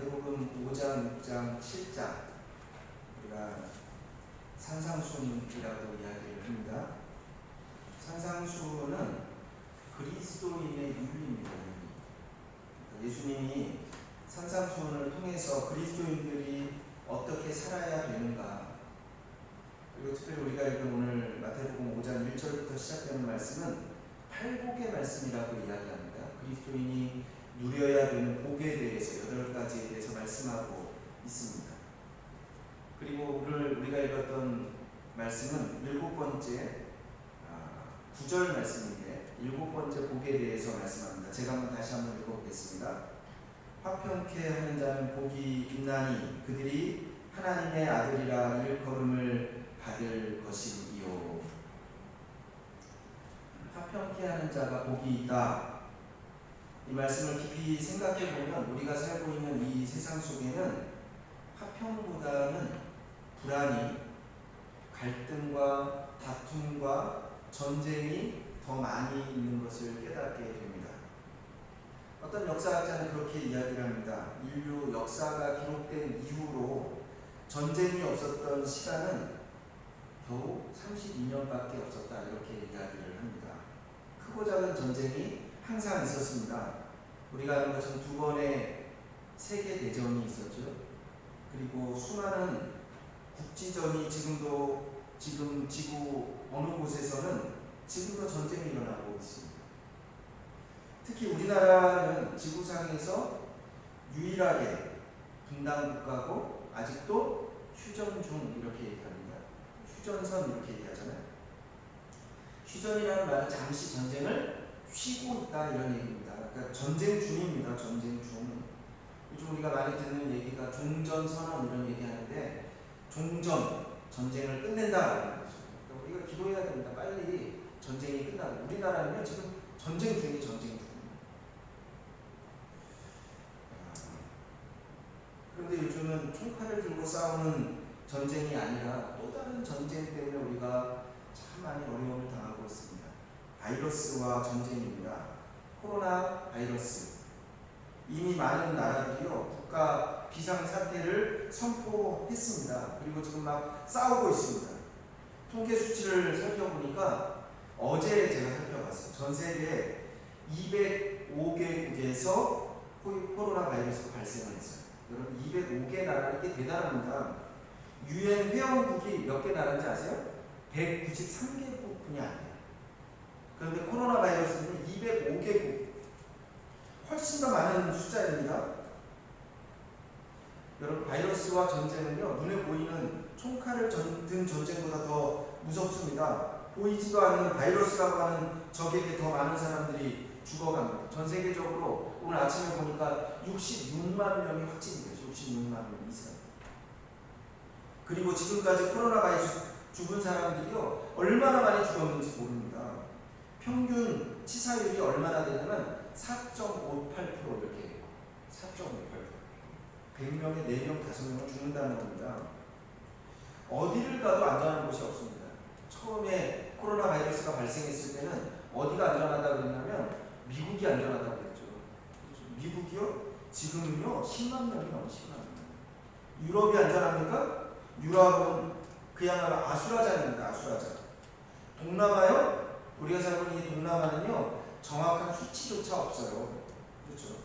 마태복음 5장, 6장, 7장 우리가 산상수훈이라고 이야기를 합니다. 산상수훈은 그리스도인의 윤리입니다. 예수님이 산상수훈을 통해서 그리스도인들이 어떻게 살아야 되는가, 그리고 특별히 우리가 읽은 오늘 마태복음 5장 1절부터 시작되는 말씀은 팔복의 말씀이라고 이야기합니다. 그리스도인이 누려야 되는 복에 대해서 8가지에 대해서 말씀하고 있습니다. 그리고 오늘 우리가 읽었던 말씀은 7번째 9절 말씀인데 7번째 복에 대해서 말씀합니다. 제가 다시 한번 읽어보겠습니다. 화평케 하는 자는 복이 있나니 그들이 하나님의 아들이라 일컬음을 받을 것이요. 화평케 하는 자가 복이 있다. 이 말씀을 깊이 생각해 보면 우리가 살고 있는 이 세상 속에는 화평보다는 불안이, 갈등과 다툼과 전쟁이 더 많이 있는 것을 깨닫게 됩니다. 어떤 역사학자는 그렇게 이야기를 합니다. 인류 역사가 기록된 이후로 전쟁이 없었던 시간은 겨우 32년밖에 없었다, 이렇게 이야기를 합니다. 크고 작은 전쟁이 항상 있었습니다. 우리가 아는 것처럼 2번의 세계대전이 있었죠. 그리고 수많은 국지전이 지금 지구 어느 곳에서는 지금도 전쟁이 일어나고 있습니다. 특히 우리나라는 지구상에서 유일하게 분단 국가고 아직도 휴전 중 이렇게 얘기합니다. 휴전선 이렇게 얘기하잖아요. 휴전이라는 말은 잠시 전쟁을 쉬고 있다, 이런 얘기입니다. 그러니까 전쟁 중입니다. 전쟁 중. 요즘 우리가 많이 듣는 얘기가 종전선언 이런 얘기하는데, 종전, 전쟁을 끝낸다라는 거죠. 그러니까 우리가 기도해야 됩니다. 빨리 전쟁이 끝나고. 우리나라는요 지금 전쟁 중입니다. 그런데 요즘은 총칼을 들고 싸우는 전쟁이 아니라 또 다른 전쟁 때문에 우리가 참 많이 어려움을 당하고 있습니다. 바이러스와 전쟁입니다. 코로나 바이러스. 이미 많은 나라들이요 국가 비상사태를 선포했습니다. 그리고 지금 막 싸우고 있습니다. 통계 수치를 살펴보니까 어제 제가 살펴봤어요. 전 세계 205개국에서 코로나 바이러스가 발생을 했어요. 여러분, 205개 나라는 게 대단합니다. UN 회원국이 몇 개 나라인지 아세요? 193개국뿐이 안 돼요. 그런데 코로나 바이러스는 205개국, 훨씬 더 많은 숫자입니다. 여러분, 바이러스와 전쟁은요 눈에 보이는 총칼을 든 전쟁보다 더 무섭습니다. 보이지도 않는 바이러스라고 하는 적에게 더 많은 사람들이 죽어갑니다. 전 세계적으로 오늘 아침에 보니까 66만 명이 확진이 되죠. 66만 명 이상. 그리고 지금까지 코로나 바이러스 죽은 사람들이요 얼마나 많이 죽었는지 모릅니다. 평균 치사율이 얼마나 되냐면 4.58% 이렇게 해요. 4.58%. 100명에 4명, 5명은 죽는다는 겁니다. 어디를 가도 안전한 곳이 없습니다. 처음에 코로나 바이러스가 발생했을 때는 어디가 안전하다고 그랬냐면 미국이 안전하다고 그랬죠. 미국이요? 지금은요 10만 명이 넘어 10만 명. 유럽이 안전합니까? 유럽은 그야말로 아수라장입니다. 아수라장. 동남아요? 우리가 살고 있는 이 동남아는요 정확한 수치조차 없어요. 그렇죠?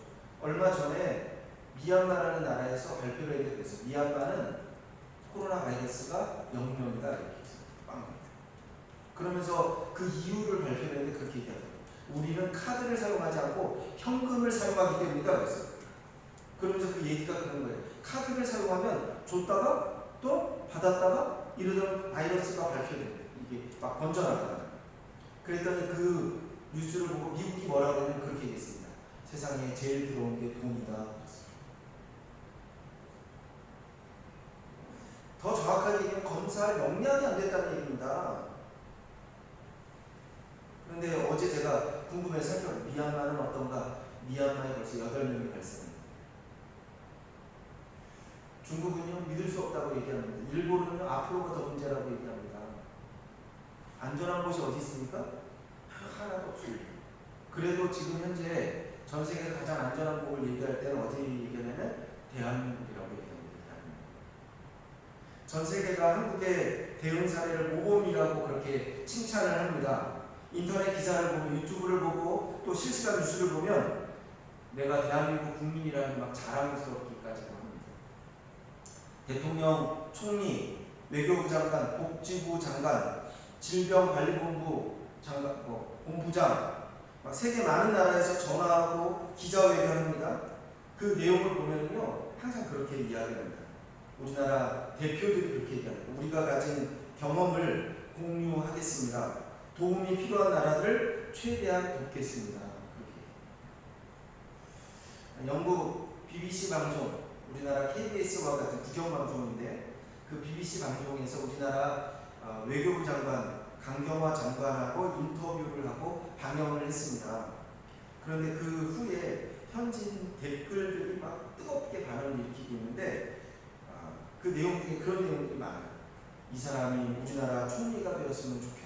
얼마 전에 미얀마라는 나라에서 발표를 했는데, 그래서 미얀마는 코로나 바이러스가 0명이다 이렇게 빵. 그러면서 그 이유를 발표했는데 그렇게 얘기하더라고요. 우리는 카드를 사용하지 않고 현금을 사용하기 때문이다 그랬어요. 그러면서 그 얘기가 그런 거예요. 카드를 사용하면 줬다가 또 받았다가 이러던 바이러스가 발표된다. 이게 막 번져나가다. 그랬더니 그 뉴스를 보고 미국이 뭐라고 하냐면 그렇게 얘기했습니다. 세상에 제일 들어온 게 돈이다. 더 정확하게 얘기하면 검사할 역량이 안 됐다는 얘기입니다. 그런데 어제 제가 궁금해서 살펴봤어요. 미얀마는 어떤가? 미얀마에 벌써 8명이 발생합니다. 중국은요 믿을 수 없다고 얘기합니다. 일본은요 앞으로가 더 문제라고 얘기합니다. 안전한 곳이 어디 있습니까? 하나도 없습니다. 그래도 지금 현재 전 세계에서 가장 안전한 곳을 얘기할 때는 어디 얘기하냐면 대한민국이라고 얘기합니다. 대한민국. 전 세계가 한국의 대응 사례를 모범이라고 그렇게 칭찬을 합니다. 인터넷 기사를 보고 유튜브를 보고 또 실시간 뉴스를 보면 내가 대한민국 국민이라는 막 자랑스럽기까지 합니다. 대통령, 총리, 외교부 장관, 복지부 장관, 질병관리본부 장관, 본부장 막 세계 많은 나라에서 전화하고 기자회견합니다. 그 내용을 보면요 항상 그렇게 이야기합니다. 우리나라 대표들이 그렇게 얘기합니다. 우리가 가진 경험을 공유하겠습니다. 도움이 필요한 나라들을 최대한 돕겠습니다. 그렇게. 영국 BBC 방송, 우리나라 KBS와 같은 국영방송인데 그 BBC 방송에서 우리나라 외교부 장관 강경화 장관하고 인터뷰를 하고 방영을 했습니다. 그런데 그 후에 현진 댓글들이 막 뜨겁게 반응을 일으키고 있는데 그 내용 중에 그런 내용들이 많아요. 이 사람이 우리나라 총리가 되었으면 좋겠다.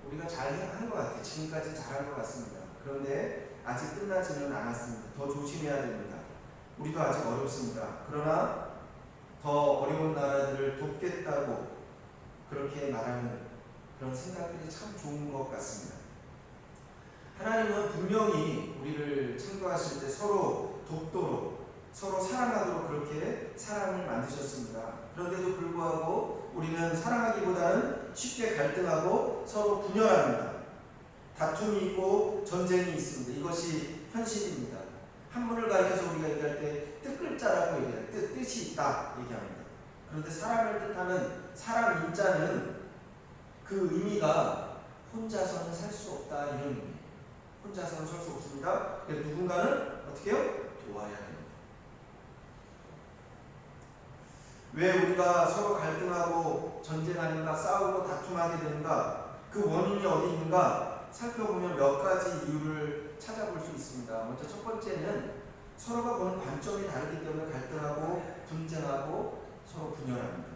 우리가 잘한 것 같아요. 지금까지 잘한 것 같습니다. 그런데 아직 끝나지는 않았습니다. 더 조심해야 됩니다. 우리도 아직 어렵습니다. 그러나 더 어려운 나라들을 돕겠다고 그렇게 말하는 그런 생각들이 참 좋은 것 같습니다. 하나님은 분명히 우리를 창조하실 때 서로 돕도록 서로 사랑하도록 그렇게 사람을 만드셨습니다. 그런데도 불구하고 우리는 사랑하기보다는 쉽게 갈등하고 서로 분열합니다. 다툼이 있고 전쟁이 있습니다. 이것이 현실입니다. 한문을 가리켜서 우리가 얘기할 때 뜻글자라고 얘기해요. 뜻이 있다 얘기합니다. 그런데 사람을 뜻하는 사람 인자는 그 의미가 혼자서는 살 수 없다 이런 의미예요. 혼자서는 살 수 없습니다. 그래서 누군가는 어떻게 해요? 도와야 됩니다. 왜 우리가 서로 갈등하고 전쟁하는가 싸우고 다툼하게 되는가 그 원인이 어디 있는가 살펴보면 몇 가지 이유를 찾아볼 수 있습니다. 먼저 첫 번째는 서로가 보는 관점이 다르기 때문에 갈등하고 분쟁하고 서로 분열합니다.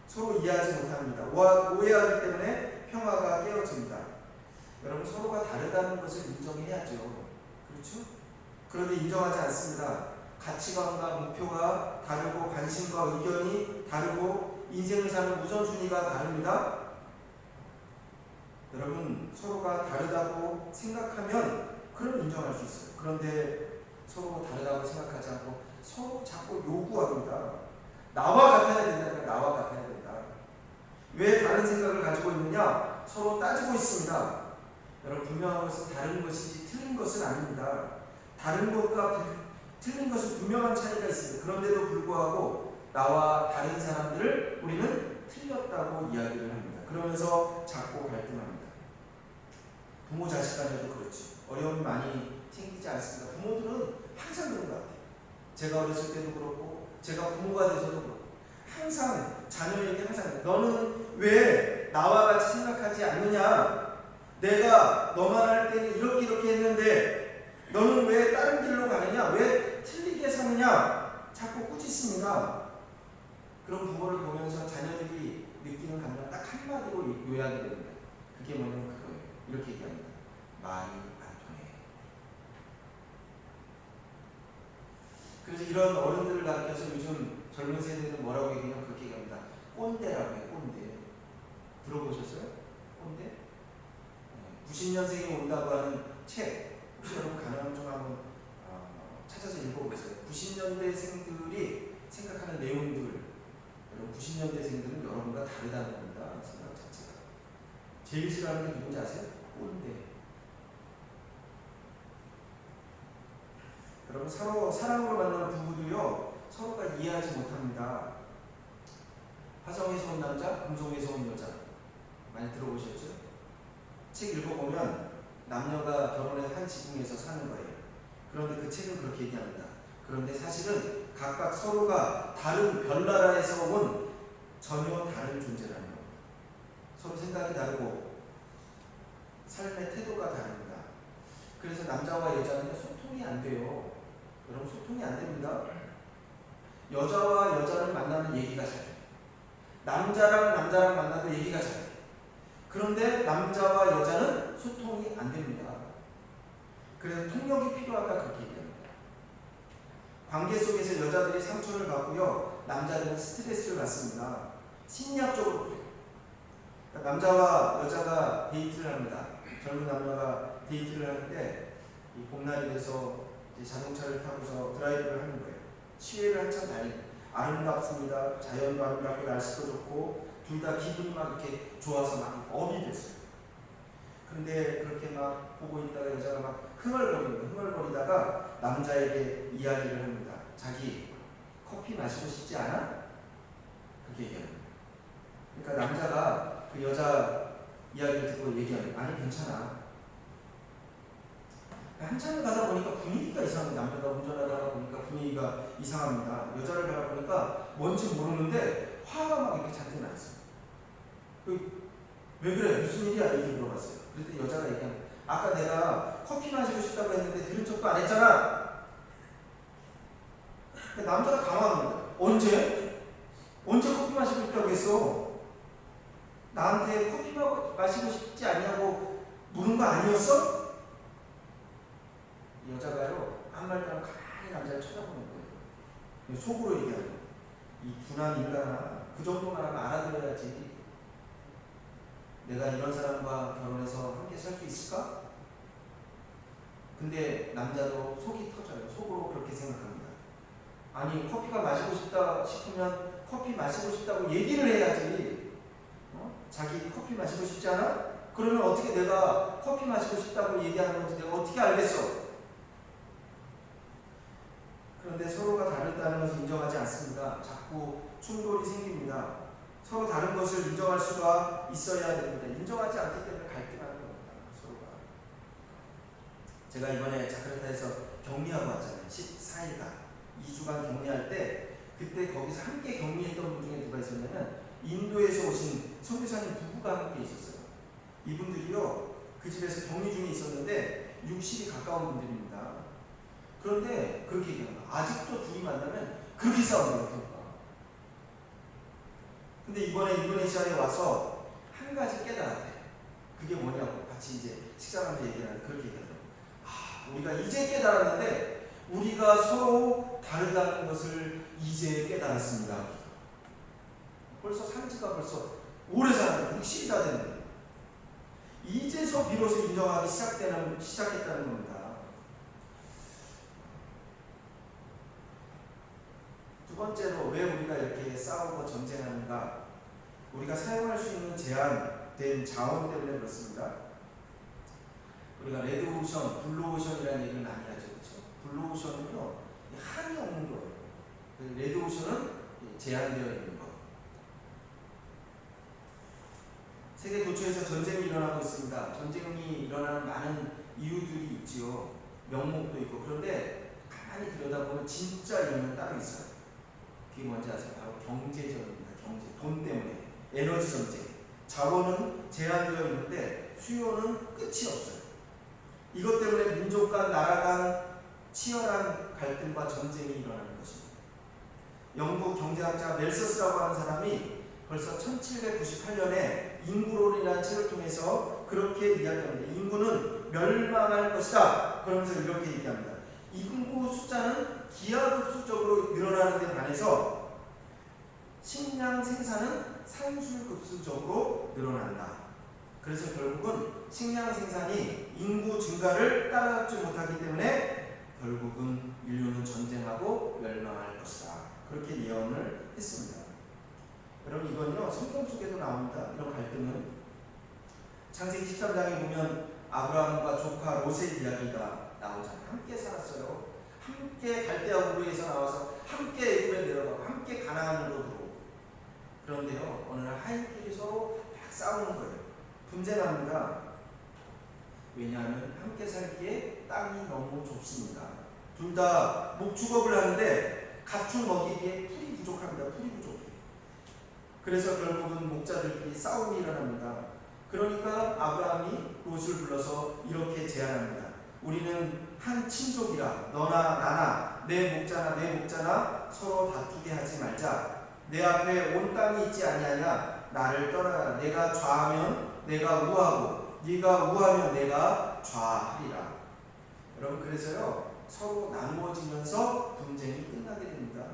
서로 이해하지 못합니다. 오해하기 때문에 평화가 깨어집니다. 여러분 서로가 다르다는 것을 인정해야죠. 그렇죠? 그런데 인정하지 않습니다. 가치관과 목표가 다르고 관심과 의견이 다르고 인생을 사는 우선순위가 다릅니다. 여러분 서로가 다르다고 생각하면 그럼 인정할 수 있어요. 그런데 서로 다르다고 생각하지 않고 서로 자꾸 요구합니다. 나와 같아야 된다. 나와 같아야 된다. 왜 다른 생각을 가지고 있느냐? 서로 따지고 있습니다. 여러분 분명한 것은 다른 것이지 틀린 것은 아닙니다. 다른 것과 틀린 것은 분명한 차이가 있습니다. 그런데도 불구하고 나와 다른 사람들을 우리는 틀렸다고 이야기를 합니다. 그러면서 자꾸 갈등합니다. 부모 자식 간에도 그렇죠. 어려움이 많이 생기지 않습니다. 부모들은 항상 그런 것 같아요. 제가 어렸을 때도 그렇고 제가 부모가 돼서도 그렇고 항상 자녀에게 항상 너는 왜 나와 같이 생각하지 않느냐? 내가 너만 할 때는 이렇게 했는데 너는 왜 다른 길로 가느냐? 왜 틀리게 사느냐? 자꾸 꾸짖습니다. 그런 부모를 보면서 자녀들이 느끼는 감정 딱 한마디로 요약이 됩니다. 그게 뭐냐면 그거예요. 이렇게 얘기합니다. 말이 안 통해. 그래서 이런 어른들을 가르쳐서 요즘 젊은 세대는 뭐라고 얘기하냐면 그렇게 얘기합니다. 꼰대라고 해요. 꼰대. 들어보셨어요? 꼰대? 90년생이 온다고 하는 책 혹시 여러분 가능하면 좀 한번 찾아서 읽어보세요. 90년대생들이 생각하는 내용들 여러분 90년대생들은 여러분과 다르다는 겁니다. 생각 자체가. 제일 싫어하는 게 누군지 아세요? 꼰대. 여러분 서로 사랑으로 만나는 부부도요 서로가 이해하지 못합니다. 화성에서 온 남자, 금성에서 온 여자 많이 들어보셨죠? 책 읽어보면 남녀가 결혼해 한 지붕에서 사는 거예요. 그런데 그 책은 그렇게 얘기합니다. 그런데 사실은 각각 서로가 다른 별나라에서 온 전혀 다른 존재라는 겁니다. 서로 생각이 다르고 삶의 태도가 다릅니다. 그래서 남자와 여자는 소통이 안 돼요. 여러분 소통이 안 됩니다. 여자와 여자를 만나면 얘기가 잘 돼요. 남자랑 남자랑 만나도 얘기가 잘 돼요. 그런데 남자와 여자는 소통이 안 됩니다. 그래서 통역이 필요하다 그렇게 얘기합니다. 관계 속에서 여자들이 상처를 받고요, 남자들은 스트레스를 받습니다. 심리학적으로 그래요. 그러니까 남자와 여자가 데이트를 합니다. 젊은 남녀가 데이트를 하는데 이 봄날이 돼서 이제 자동차를 타고서 드라이브를 하는 거예요. 시외를 한참 다니고 아름답습니다. 자연도 아름답고 날씨도 좋고 둘 다 기분이 막 이렇게 좋아서 막 업이 됐어요. 그런데 그렇게 막 보고 있다가 여자가 막 흥얼거리다가 남자에게 이야기를 합니다. 자기 커피 마시고 싶지 않아? 그렇게 얘기합니다. 그러니까 남자가 그 여자 이야기를 듣고 얘기합니다. 아니 괜찮아. 한참을 가다 보니까 분위기가 이상합니다. 남자가 운전하다가 보니까 분위기가 이상합니다. 여자를 바라보니까 뭔지 모르는데 화가 막 이렇게 잔뜩 났어요. 왜 그래? 무슨 일이야? 이렇게 물어봤어요. 그랬더니 여자가 얘기합니다. 아까 내가 커피 마시고 싶다고 했는데 들은 척도 안 했잖아. 남자가 당황합니다. 언제? 언제 커피 마시고 싶다고 했어? 나한테 커피 마시고 싶지 않냐고 물은 거 아니었어? 여자가요, 한 말도 안 가만히 남자를 쳐다보는 거예요. 속으로 얘기하죠. 이 둔한 인간아, 그 정도만 하면 알아들어야지. 내가 이런 사람과 결혼해서 함께 살 수 있을까? 근데 남자도 속이 터져요. 속으로 그렇게 생각합니다. 아니, 커피가 마시고 싶다 싶으면 커피 마시고 싶다고 얘기를 해야지. 자기 커피 마시고 싶지 않아? 그러면 어떻게 내가 커피 마시고 싶다고 얘기하는 건지 내가 어떻게 알겠어? 그런데 서로가 다르다는 것을 인정하지 않습니다. 자꾸 충돌이 생깁니다. 서로 다른 것을 인정할 수가 있어야 됩니다. 인정하지 않기 때문에 갈등하는 겁니다. 서로가. 제가 이번에 자카르타에서 격리하고 왔잖아요. 14일간 2주간 격리할 때 그때 거기서 함께 격리했던 분 중에 누가 있었냐면 인도에서 오신 선교사님 부부가 함께 있었어요. 이분들이요, 그 집에서 격리 중에 있었는데 60이 가까운 분들입니다. 그런데 그렇게 얘기합니다. 아직도 둘이 만나면 그렇게 싸워요. 근데 이번에 인도네시아에 와서 한 가지 깨달았대. 그게 뭐냐고 같이 이제 식사하면서 얘기하는데 그렇게 얘기하더라고요. 우리가 이제 깨달았는데 우리가 서로 다르다는 것을 이제 깨달았습니다. 벌써 산지가 벌써 오래 사는 60이 다 됐는데 이제서 비로소 인정하기 시작했다는 겁니다. 두 번째로 왜 우리가 이렇게 싸우고 전쟁하는가? 우리가 사용할 수 있는 제한된 자원 때문에 그렇습니다. 우리가 레드오션, 블루오션이라는 얘기를 많이 하죠. 그렇죠? 블루오션은요, 한이 없는 거예요. 레드오션은 제한되어 있는 거. 세계 도처에서 전쟁이 일어나고 있습니다. 전쟁이 일어나는 많은 이유들이 있지요. 명목도 있고. 그런데 가만히 들여다보면 진짜 이유는 따로 있어요. 그게 뭔지 아세요? 바로 경제적입니다. 경제. 돈 때문에. 에너지 전쟁. 자원은 제한되어 있는데 수요는 끝이 없어요. 이것 때문에 민족 간, 나라 간 치열한 갈등과 전쟁이 일어나는 것입니다. 영국 경제학자 멜서스라고 하는 사람이 벌써 1798년에 인구론이라는 책을 통해서 그렇게 이야기합니다. 인구는 멸망할 것이다. 그러면서 이렇게 얘기합니다. 인구 숫자는 기하급수적으로 늘어나는 데 반해서 식량 생산은 산술급수적으로 늘어난다. 그래서 결국은 식량 생산이 인구 증가를 따라잡지 못하기 때문에 결국은 인류는 전쟁하고 멸망할 것이다. 그렇게 예언을 했습니다. 여러분, 이건요 성경 속에도 나옵니다. 이런 갈등은 창세기 13장에 보면 아브라함과 조카 롯의 이야기가 나오잖아요. 함께 살았어요. 함께 갈대아 우르에서 나와서 함께 애굽에 내려가고 함께 가나안으로 들어오고. 그런데요, 어느 날 하인끼리 서로 막 싸우는 거예요. 분쟁합니다. 왜냐하면 함께 살기에 땅이 너무 좁습니다. 둘 다 목축업을 하는데 가축 먹이기에 풀이 부족합니다. 풀이 부족해요. 그래서 결국은 목자들끼리 싸움이 일어납니다. 그러니까 아브라함이 롯을 불러서 이렇게 제안합니다. 우리는 한 친족이라 너나 나나 내 목자나 서로 다투게 하지 말자. 내 앞에 온 땅이 있지 아니하냐. 나를 떠나라. 내가 좌하면 내가 우하고 네가 우하면 내가 좌하리라. 여러분 그래서요 서로 나누어지면서 분쟁이 끝나게 됩니다.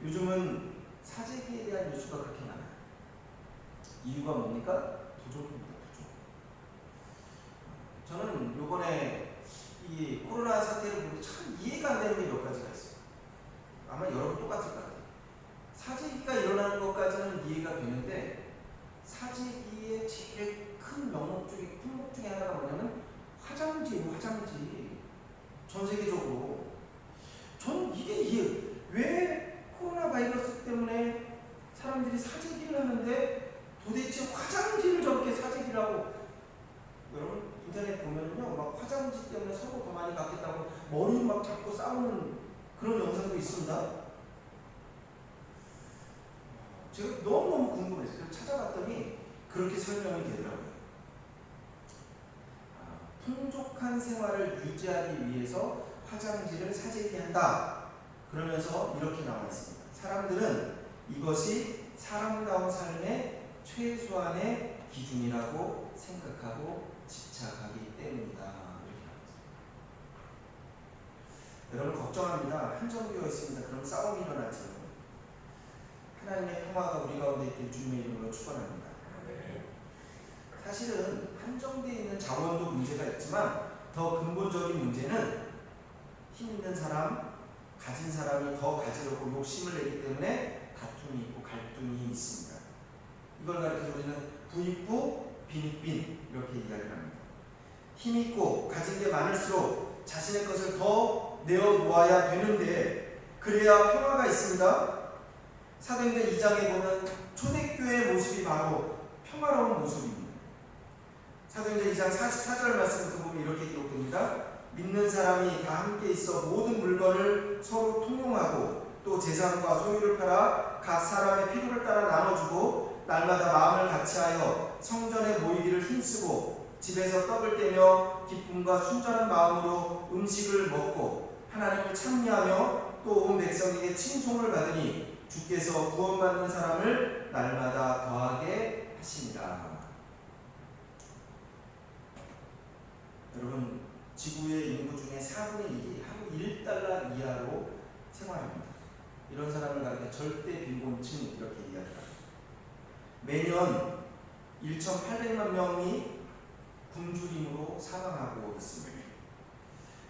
요즘은 사재기에 대한 뉴스가 그렇게 많아요. 이유가 뭡니까? 부족입니다. 부족. 저는 요번에 이 코로나 사태를 보고 참 이해가 안 되는 게 몇 가지가 있어요. 아마 여러분 똑같을 것 같아요. 사재기가 일어나는 것까지는 이해가 되는데 사재기의 제일 큰 품목 중에 하나가 뭐냐면 화장지예요. 화장지. 전 세계적으로. 저는 이게 왜 코로나 바이러스 때문에 사람들이 사재기를 하는데 도대체 화장지를 저렇게 사재기를 하고, 여러분 인터넷 보면은요 막 화장지 때문에 서로 더 많이 갖겠다고 머리 막 잡고 싸우는 그런 영상도 있습니다. 제가 너무너무 궁금해서 그래서 찾아봤더니 그렇게 설명이 되더라고요. 풍족한 생활을 유지하기 위해서 화장지를 사재기한다. 그러면서 이렇게 나와 있습니다. 사람들은 이것이 사람다운 삶의 최소한의 기준이라고 생각하고 집착하기 때문이다. 이렇게 나와 있습니다. 여러분 걱정합니다. 한정되어 있습니다. 그럼 싸움이 일어나죠. 하나님의 평화가 우리 가운데 있길 주님의 이름으로 축원합니다. 사실은 한정되어 있는 자원도 문제가 있지만 더 근본적인 문제는 힘 있는 사람, 가진 사람이 더 가지려고 욕심을 내기 때문에 다툼이 있고 갈등이 있습니다. 이걸 가르쳐서 우리는 부익부, 빈익빈 이렇게 이야기를 합니다. 힘 있고 가진 게 많을수록 자신의 것을 더 내어놓아야 되는데 그래야 평화가 있습니다. 사도행전 2장에 보면 초대교회의 모습이 바로 평화로운 모습입니다. 사도행전 2장 44절 말씀부터 보면 이렇게 기록됩니다. 믿는 사람이 다 함께 있어 모든 물건을 서로 통용하고 또 재산과 소유를 팔아 각 사람의 필요를 따라 나눠주고 날마다 마음을 같이하여 성전에 모이기를 힘쓰고 집에서 떡을 떼며 기쁨과 순전한 마음으로 음식을 먹고 하나님을 찬미하며 또 온 백성에게 칭송을 받으니 주께서 구원받는 사람을 날마다 더하게 하십니다. 여러분 지구의 인구 중에 4분의 1이 하루 1달러 이하로 생활합니다. 이런 사람을 가리켜 절대 빈곤층 이렇게 이야기합니다. 매년 1,800만 명이 굶주림으로 사망하고 있습니다.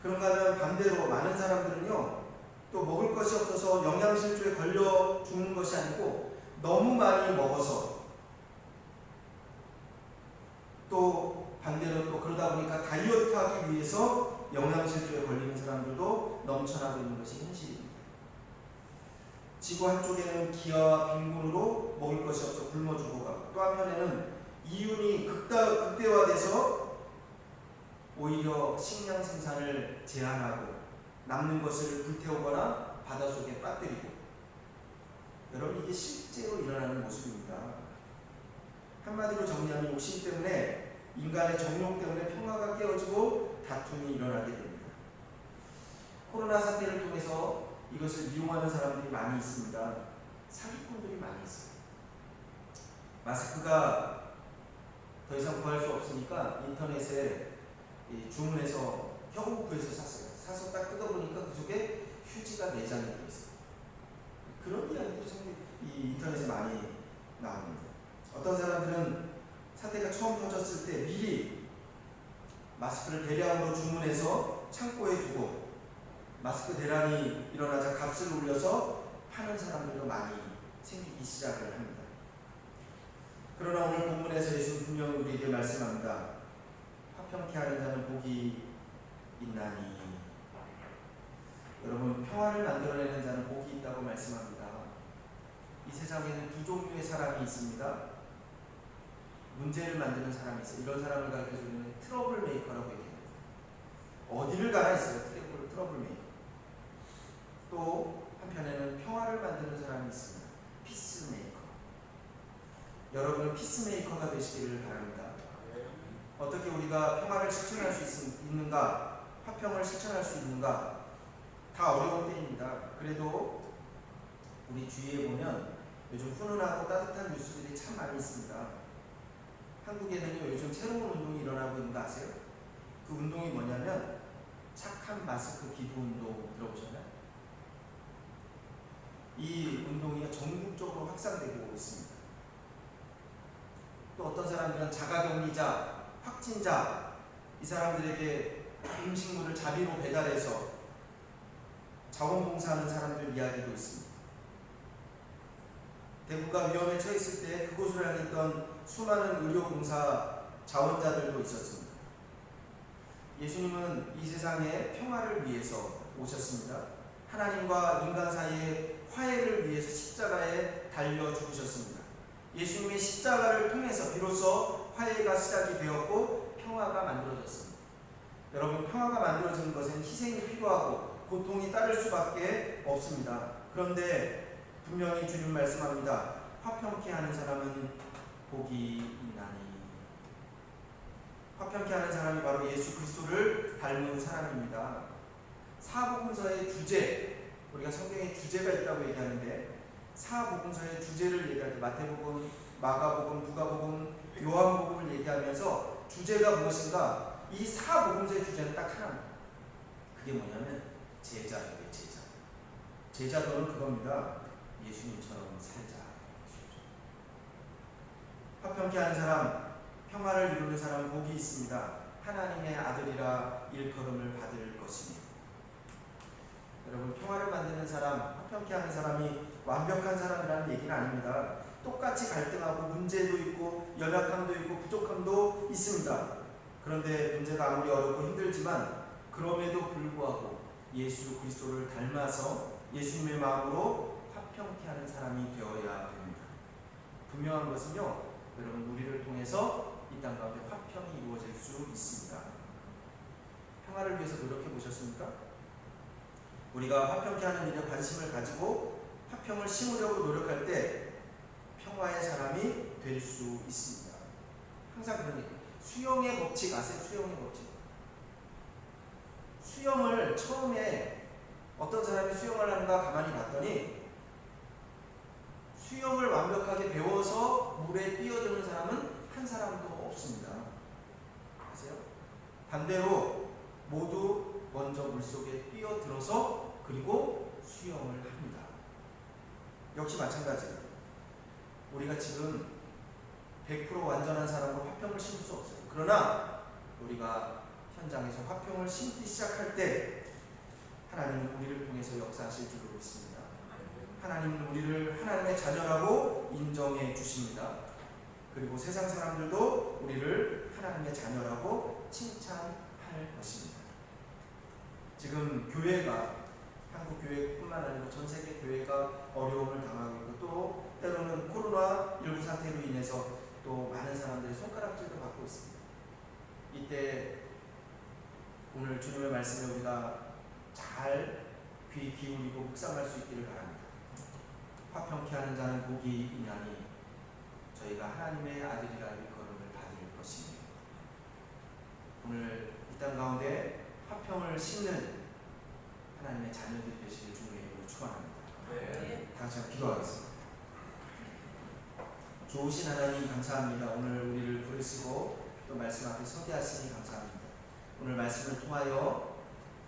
그런가 하면 반대로 많은 사람들은요 또 먹을 것이 없어서 영양실조에 걸려 죽는 것이 아니고 너무 많이 먹어서, 또 반대로 또 그러다 보니까 다이어트 하기 위해서 영양실조에 걸리는 사람들도 넘쳐나고 있는 것이 현실입니다. 지구 한쪽에는 기아와 빈곤으로 먹을 것이 없어 굶어 죽어가고, 또 한편에는 이윤이 극대화돼서 오히려 식량 생산을 제한하고 남는 것을 불태우거나 바닷속에 빠뜨리고, 여러분 이게 실제로 일어나는 모습입니다. 한마디로 정리하면 욕심 때문에, 인간의 정욕 때문에 평화가 깨어지고 다툼이 일어나게 됩니다. 코로나 사태를 통해서 이것을 이용하는 사람들이 많이 있습니다. 사기꾼들이 많이 있어요. 마스크가 더 이상 구할 수 없으니까 인터넷에 주문해서 겨우 구해서 샀어요. 사서 딱 뜯어보니까 그 속에 휴지가 4장이 들어있어요. 그런 이야기들이 참 이 인터넷에 많이 나옵니다. 어떤 사람들은 사태가 처음 터졌을 때 미리 마스크를 대량으로 주문해서 창고에 두고 마스크 대란이 일어나자 값을 올려서 파는 사람들도 많이 생기기 시작을 합니다. 그러나 오늘 본문에서 예수는 분명히 우리에게 말씀합니다. 화평케 하는 자는 복이 있나니. 여러분 평화를 만들어내는 자는 복이 있다고 말씀합니다. 이 세상에는 두 종류의 사람이 있습니다. 문제를 만드는 사람이 있어요. 이런 사람을 가르쳐주는 트러블 메이커라고 얘기합니다. 어디를 가나 있어요. 트러블 메이커. 또 한편에는 평화를 만드는 사람이 있습니다. 피스 메이커. 여러분은 피스 메이커가 되시기를 바랍니다. 어떻게 우리가 평화를 실천할 수 있는가, 화평을 실천할 수 있는가, 다 어려운 때입니다. 그래도 우리 주위에 보면 요즘 훈훈하고 따뜻한 뉴스들이 참 많이 있습니다. 한국에는요 요즘 새로운 운동이 일어나고 있는 거 아세요? 그 운동이 뭐냐면 착한 마스크 기부 운동 들어보셨나요? 이 운동이 전국적으로 확산되고 있습니다. 또 어떤 사람들은 자가격리자, 확진자 이 사람들에게 음식물을 자비로 배달해서 자원봉사하는 사람들 이야기도 있습니다. 대구가 위험에 처했을 때 그곳을 향했던 수많은 의료봉사 자원자들도 있었습니다. 예수님은 이 세상에 평화를 위해서 오셨습니다. 하나님과 인간 사이의 화해를 위해서 십자가에 달려 죽으셨습니다. 예수님의 십자가를 통해서 비로소 화해가 시작이 되었고 평화가 만들어졌습니다. 여러분, 평화가 만들어지는 것은 희생이 필요하고 고통이 따를 수밖에 없습니다. 그런데 분명히 주님 말씀합니다. 화평케 하는 사람은 복이 있나니. 화평케 하는 사람이 바로 예수 그리스도를 닮은 사람입니다. 사복음서의 주제, 우리가 성경에 주제가 있다고 얘기하는데 사복음서의 주제를 얘기할 때 마태복음, 마가복음, 누가복음, 요한복음을 얘기하면서 주제가 무엇인가? 이 사복음서의 주제는 딱 하나입니다. 그게 뭐냐면 제자도예요. 제자. 제자도는 그겁니다. 예수님처럼 살자. 화평케 하는 사람, 평화를 이루는 사람 복이 있습니다. 하나님의 아들이라 일컬음을 받을 것이니. 여러분, 평화를 만드는 사람, 화평케 하는 사람이 완벽한 사람이라는 얘기는 아닙니다. 똑같이 갈등하고 문제도 있고 연약함도 있고 부족함도 있습니다. 그런데 문제가 아무리 어렵고 힘들지만 그럼에도 불구하고 예수 그리스도를 닮아서 예수님의 마음으로 화평케 하는 사람이 되어야 됩니다. 분명한 것은요, 여러분, 우리를 통해서 이 땅 가운데 화평이 이루어질 수 있습니다. 평화를 위해서 노력해 보셨습니까? 우리가 화평케 하는 일에 관심을 가지고 화평을 심으려고 노력할 때 평화의 사람이 될 수 있습니다. 항상 그런 얘기. 수영의 법칙 아세요? 수영의 법칙. 수영을 처음에 어떤 사람이 수영을 하는가 가만히 봤더니 수영을 완벽하게 배워서 물에 뛰어드는 사람은 한 사람도 없습니다. 아세요? 반대로 모두 먼저 물속에 뛰어들어서 그리고 수영을 합니다. 역시 마찬가지예요. 우리가 지금 100% 완전한 사람으로 화평을 심을 수 없어요. 그러나 우리가 현장에서 화평을 심기 시작할 때 하나님은 우리를 통해서 역사하실 줄로 믿습니다. 하나님은 우리를 하나님의 자녀라고 인정해 주십니다. 그리고 세상 사람들도 우리를 하나님의 자녀라고 칭찬할 것입니다. 지금 교회가, 한국 교회뿐만 아니고 전 세계 교회가 어려움을 당하고 있고 또 때로는 코로나19 사태로 인해서 또 많은 사람들이 손가락질도 받고 있습니다. 이때 오늘 주님의 말씀에 우리가 잘 귀 기울이고 묵상할 수 있기를 바랍니다. 화평케 하는 자는 복이 있나니 저희가 하나님의 아들이라 일컬음을 받을 것입니다. 오늘 이 땅 가운데 화평을 심는 하나님의 자녀들이 되시길 주님의 이름으로 축원합니다. 네. 다 같이 기도하겠습니다. 좋으신 하나님 감사합니다. 오늘 우리를 부르시고 또 말씀 앞에 서게 하시니 감사합니다. 오늘 말씀을 통하여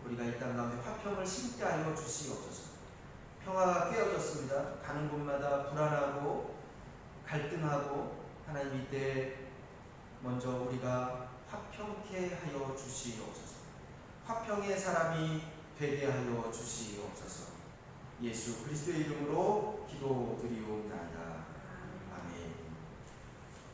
우리가 이 땅 가운데 화평을 심게 하여 주시옵소서. 평화가 깨어졌습니다. 가는 곳마다 불안하고 갈등하고 하나님 이때 먼저 우리가 화평케 하여 주시옵소서. 화평의 사람이 되게 하여 주시옵소서. 예수 그리스도의 이름으로 기도드리옵나이다.